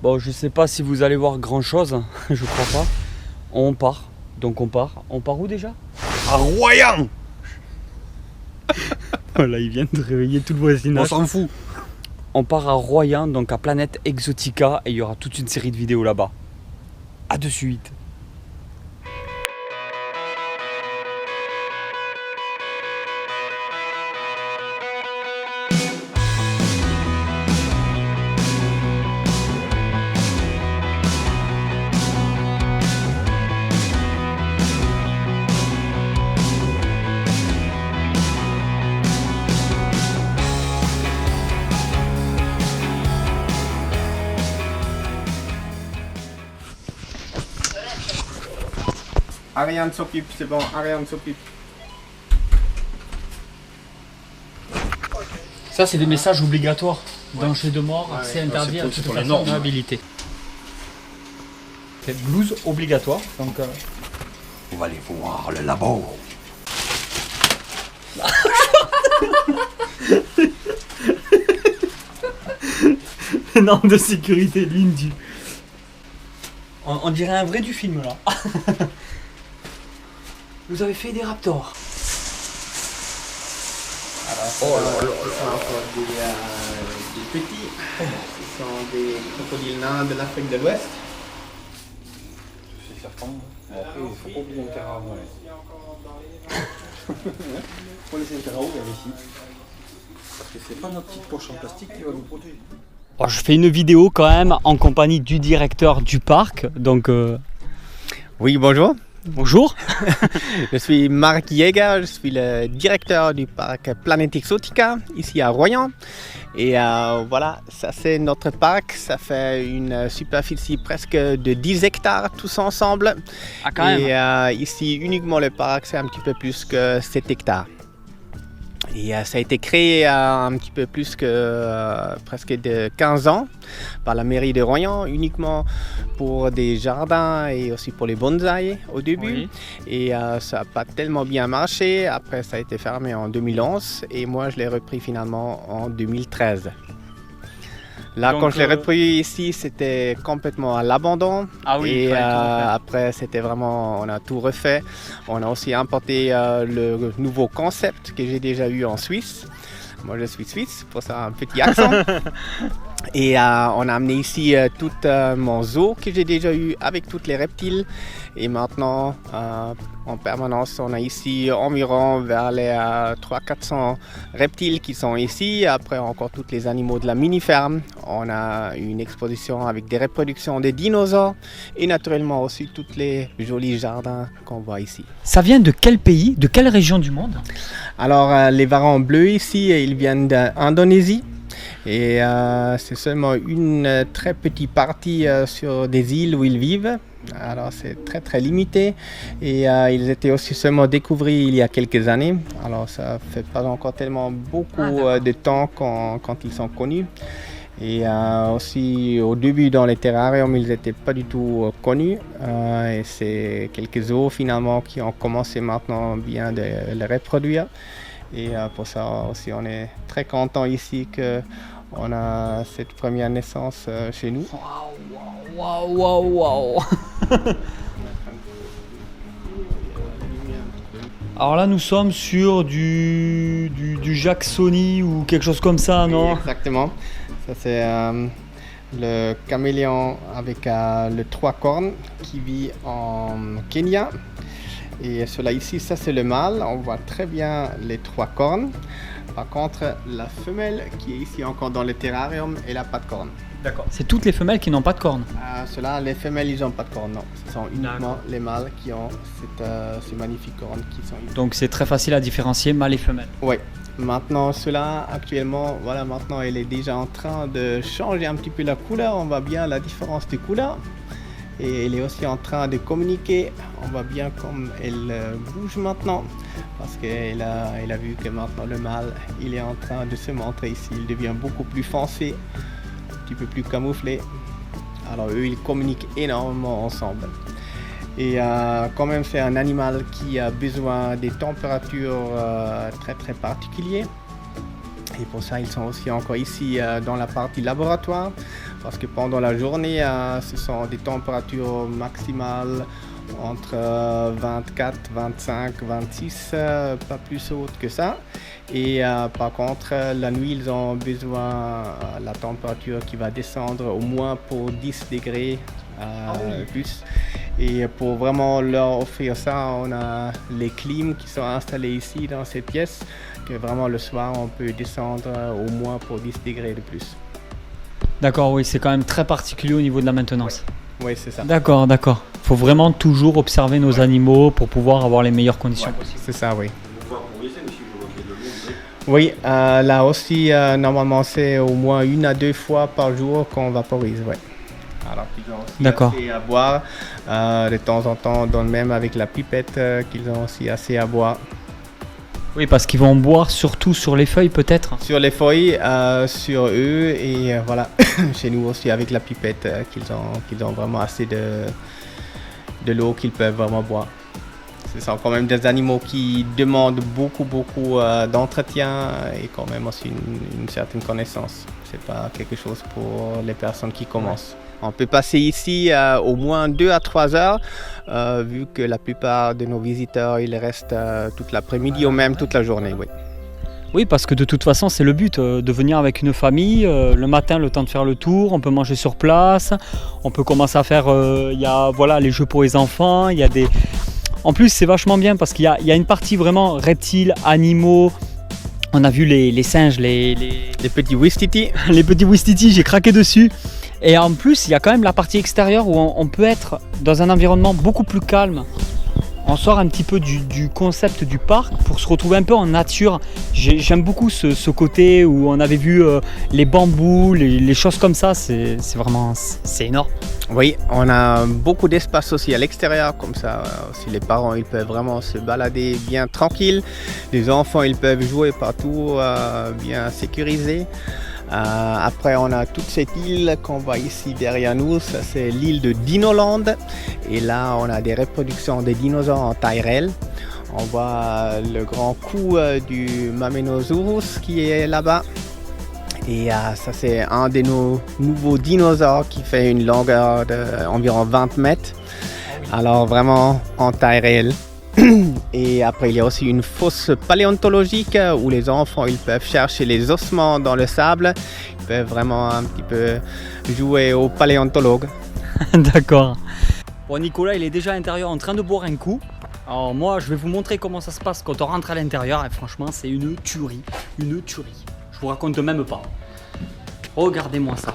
Bon, je sais pas si vous allez voir grand chose, je crois pas. On part, donc on part. On part où déjà? À Royan. Voilà, il vient de réveiller tout le voisinage. On s'en fout. On part à Royan, donc à Planète Exotica, et il y aura toute une série de vidéos là-bas. A de suite. Ariane s'occupe, c'est bon, Ariane s'occupe. Ça, c'est des messages obligatoires. Danger de mort, Ouais, accès ouais, interdit c'est à pour- toute c'est pour les personne normes. habilitée. C'est blouse obligatoire, donc... On va aller voir le labo. normes de sécurité, ligne du... On dirait un vrai du film, là. Vous avez fait des raptors. Ce sont encore des petits. Ce sont des crocodiles nains de l'Afrique de l'Ouest. C'est certain. Bon, après, il ne faut pas oublier un terrain avant. Faut laisser un terrain ouvert ici. Parce que c'est pas notre petite poche en plastique qui va nous protéger. Oh, je fais une vidéo quand même en compagnie du directeur du parc, donc Oui, bonjour. bonjour. Je suis Marc Jäger, je suis le directeur du parc Planète Exotica, ici à Royan. Et voilà, ça c'est notre parc, ça fait une superficie presque de 10 hectares tous ensemble. Ah, quand même. Et ici, uniquement le parc, c'est un petit peu plus que 7 hectares. Et ça a été créé un petit peu plus que presque de 15 ans par la mairie de Royan, uniquement pour des jardins et aussi pour les bonsaïs au début. Oui. Et ça n'a pas tellement bien marché. Après, ça a été fermé en 2011 et moi, je l'ai repris finalement en 2013. Là, Donc, quand je l'ai repris ici, c'était complètement à l'abandon. Ah oui, il Et fallait tout refaire. après, c'était vraiment, on a tout refait. On a aussi importé le nouveau concept que j'ai déjà eu en Suisse. Moi, je suis suisse, pour ça un petit accent. Et on a amené ici tout mon zoo que j'ai déjà eu avec tous les reptiles. Et maintenant, en permanence, on a ici environ vers les 300-400 reptiles qui sont ici. Après, encore tous les animaux de la mini-ferme. On a une exposition avec des reproductions des dinosaures. Et naturellement aussi tous les jolis jardins qu'on voit ici. Ça vient de quel pays, de quelle région du monde? Alors, les varans bleus ici, ils viennent d'Indonésie. Et c'est seulement une très petite partie sur des îles où ils vivent. Alors c'est très très limité. Et ils étaient aussi seulement découverts il y a quelques années. Alors ça fait pas encore tellement beaucoup de temps quand ils sont connus. Et aussi au début dans les terrariums, ils n'étaient pas du tout connus. Et c'est quelques zoos finalement qui ont commencé maintenant bien de les reproduire. Et pour ça aussi, on est très content ici qu'on a cette première naissance chez nous. Waouh, waouh, waouh. Alors là, nous sommes sur du Jacksoni ou quelque chose comme ça, non? Exactement. Ça c'est le caméléon avec le 3 cornes qui vit en Kenya. Et cela ici, ça c'est le mâle, on voit très bien les 3 cornes. Par contre, la femelle qui est ici encore dans le terrarium, elle n'a pas de cornes. D'accord. C'est toutes les femelles qui n'ont pas de cornes. Cela, les femelles, ils n'ont pas de cornes, non. Ce sont uniquement D'accord. les mâles qui ont ces magnifiques cornes qui sont ici. Donc c'est très facile à différencier mâle et femelle. Oui. Maintenant, cela, actuellement, voilà, maintenant, elle est déjà en train de changer un petit peu la couleur. On voit bien la différence de couleur. Et elle est aussi en train de communiquer. On voit bien comme elle bouge maintenant. Parce qu'elle a vu que maintenant le mâle, il est en train de se montrer ici. Il devient beaucoup plus foncé, un petit peu plus camouflé. Alors eux, ils communiquent énormément ensemble. Et quand même, c'est un animal qui a besoin des températures très très particulières. Et pour ça, ils sont aussi encore ici dans la partie laboratoire parce que pendant la journée, ce sont des températures maximales entre 24, 25, 26, pas plus hautes que ça. Et par contre, la nuit, ils ont besoin de la température qui va descendre au moins pour 10 degrés plus. Et pour vraiment leur offrir ça, on a les clims qui sont installés ici dans cette pièce, que vraiment le soir, on peut descendre au moins pour 10 degrés de plus. D'accord, oui, c'est quand même très particulier au niveau de la maintenance. Oui, c'est ça. D'accord, d'accord. Il faut vraiment toujours observer nos animaux pour pouvoir avoir les meilleures conditions possibles. C'est ça, oui. Vous pouvez temporiser aussi, je vois qu'il y a de l'eau. Oui, là aussi, normalement, c'est au moins 1 à 2 fois par jour qu'on vaporise, ouais. Alors qu'ils ont aussi D'accord. assez à boire. De temps en temps, on donne même avec la pipette qu'ils ont aussi assez à boire. Oui, parce qu'ils vont boire surtout sur les feuilles peut-être. Sur les feuilles, sur eux et voilà, chez nous aussi avec la pipette qu'ils ont vraiment assez de l'eau qu'ils peuvent vraiment boire. Ce sont quand même des animaux qui demandent beaucoup d'entretien et quand même aussi une certaine connaissance. C'est pas quelque chose pour les personnes qui commencent. On peut passer ici au moins 2 à 3 heures, vu que la plupart de nos visiteurs ils restent toute l'après-midi ou même toute la journée. Oui. Oui, parce que de toute façon, c'est le but, de venir avec une famille, le matin, le temps de faire le tour, on peut manger sur place, on peut commencer à faire, y a, voilà, les jeux pour les enfants, il y a des... En plus, c'est vachement bien parce qu'il y a une partie vraiment reptiles, animaux. On a vu les singes, les petits Ouistiti. Les petits Ouistiti, j'ai craqué dessus. Et en plus, il y a quand même la partie extérieure où on peut être dans un environnement beaucoup plus calme. On sort un petit peu du concept du parc pour se retrouver un peu en nature. J'aime beaucoup ce côté où on avait vu les bambous, les choses comme ça. C'est vraiment énorme. Oui, on a beaucoup d'espace aussi à l'extérieur, comme ça aussi les parents ils peuvent vraiment se balader bien tranquille. Les enfants ils peuvent jouer partout bien sécurisés. Après on a toute cette île qu'on voit ici derrière nous, ça c'est l'île de Dinoland et là on a des reproductions des dinosaures en taille réelle. On voit le grand cou du Mamenosaurus qui est là-bas. Et ça c'est un de nos nouveaux dinosaures qui fait une longueur d'environ 20 mètres. Alors vraiment en taille réelle. Et après il y a aussi une fosse paléontologique où les enfants ils peuvent chercher les ossements dans le sable. Ils peuvent vraiment un petit peu jouer au paléontologue. D'accord. Bon, Nicolas il est déjà à l'intérieur en train de boire un coup. Alors moi je vais vous montrer comment ça se passe quand on rentre à l'intérieur et franchement c'est une tuerie. Une tuerie. Je vous raconte même pas. Regardez-moi ça.